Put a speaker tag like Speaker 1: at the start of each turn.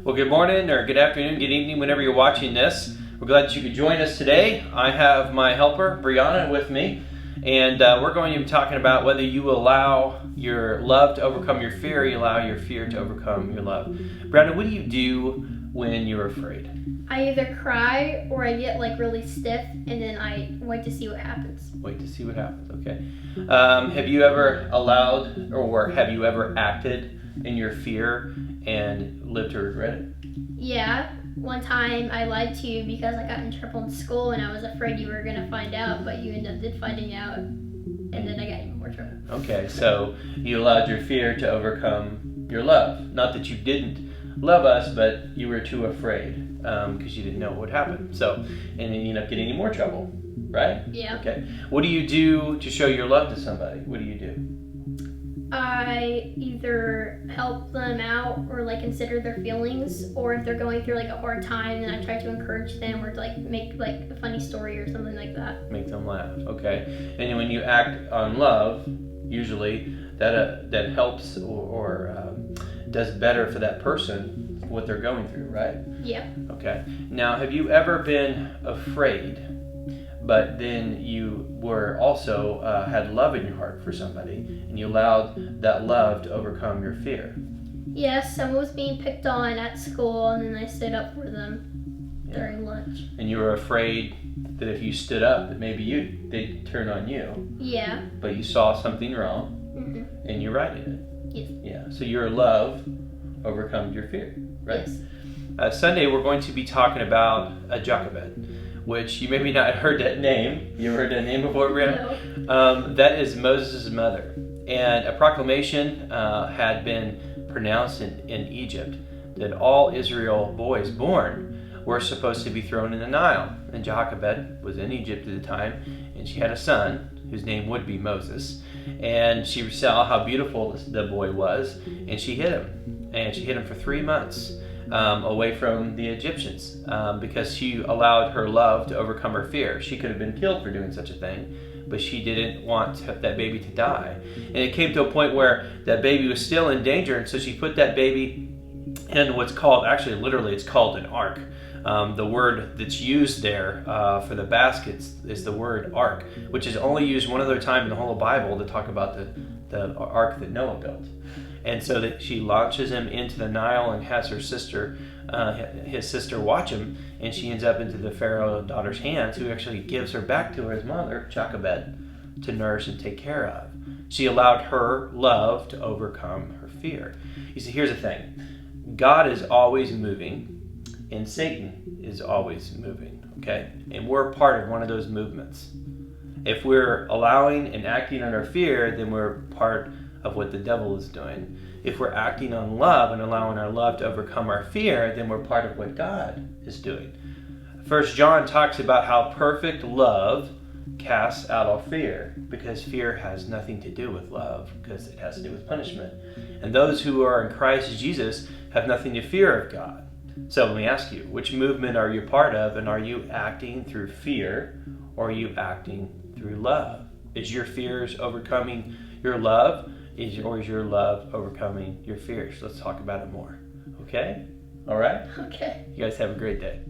Speaker 1: Well, good morning or good afternoon, good evening, whenever you're watching this. We're glad that you could join us today. I have my helper, Brianna, with me, and we're going to be talking about whether you allow your love to overcome your fear or you allow your fear to overcome your love. Brianna, what do you do when you're afraid?
Speaker 2: I either cry or I get really stiff, and then I wait to see what happens.
Speaker 1: Wait to see what happens, okay. Have you ever allowed or have you ever acted in your fear and lived to regret it?
Speaker 2: Yeah, one time I lied to you because I got in trouble in school and I was afraid you were going to find out, but you ended up finding out, and then I got even more trouble.
Speaker 1: Okay, so you allowed your fear to overcome your love. Not that you didn't love us, but you were too afraid because you didn't know what would happen. So, and then you end up getting in more trouble, right?
Speaker 2: Yeah.
Speaker 1: Okay. What do you do to show your love to somebody? What do you do?
Speaker 2: I either help them out or consider their feelings, or if they're going through a hard time, then I try to encourage them or to make a funny story or something like that.
Speaker 1: Make them laugh. Okay. And when you act on love, usually that helps or does better for that person what they're going through, right?
Speaker 2: Yeah.
Speaker 1: Okay. Now, have you ever been afraid, but then you were also had love in your heart for somebody, and you allowed that love to overcome your fear?
Speaker 2: Yes, someone was being picked on at school, and then I stood up for them during lunch.
Speaker 1: And you were afraid that if you stood up, that maybe they'd turn on you.
Speaker 2: Yeah.
Speaker 1: But you saw something wrong, and you're right in it.
Speaker 2: Yes.
Speaker 1: Yeah. So your love overcomes your fear, right?
Speaker 2: Yes.
Speaker 1: Sunday we're going to be talking about a Jochebed, which you maybe not heard that name. You ever heard that name before, Brianna?
Speaker 2: No.
Speaker 1: That is Moses' mother. And a proclamation had been pronounced in Egypt that all Israel boys born were supposed to be thrown in the Nile. And Jochebed was in Egypt at the time, and she had a son whose name would be Moses. And she saw how beautiful the boy was, and she hid him. And she hid him for 3 months. Away from the Egyptians because she allowed her love to overcome her fear. She could have been killed for doing such a thing, but she didn't want that baby to die. And it came to a point where that baby was still in danger, and so she put that baby in what's called, actually literally it's called an ark. The word that's used there for the baskets is the word ark, which is only used one other time in the whole Bible to talk about the ark that Noah built. And so that she launches him into the Nile and has his sister watch him, and she ends up into the Pharaoh daughter's hands, who actually gives her back to his mother, Jochebed, to nurse and take care of. She allowed her love to overcome her fear. You see, here's the thing. God is always moving, and Satan is always moving, okay? And we're part of one of those movements. If we're allowing and acting on our fear, then we're part of what the devil is doing. If we're acting on love and allowing our love to overcome our fear, then we're part of what God is doing. 1 John talks about how perfect love casts out all fear, because fear has nothing to do with love, because it has to do with punishment. And those who are in Christ Jesus have nothing to fear of God. So let me ask you, which movement are you part of, and are you acting through fear, or are you acting through love? Is your fears overcoming your love? Or is your love overcoming your fears? Let's talk about it more. Okay? All right?
Speaker 2: Okay.
Speaker 1: You guys have a great day.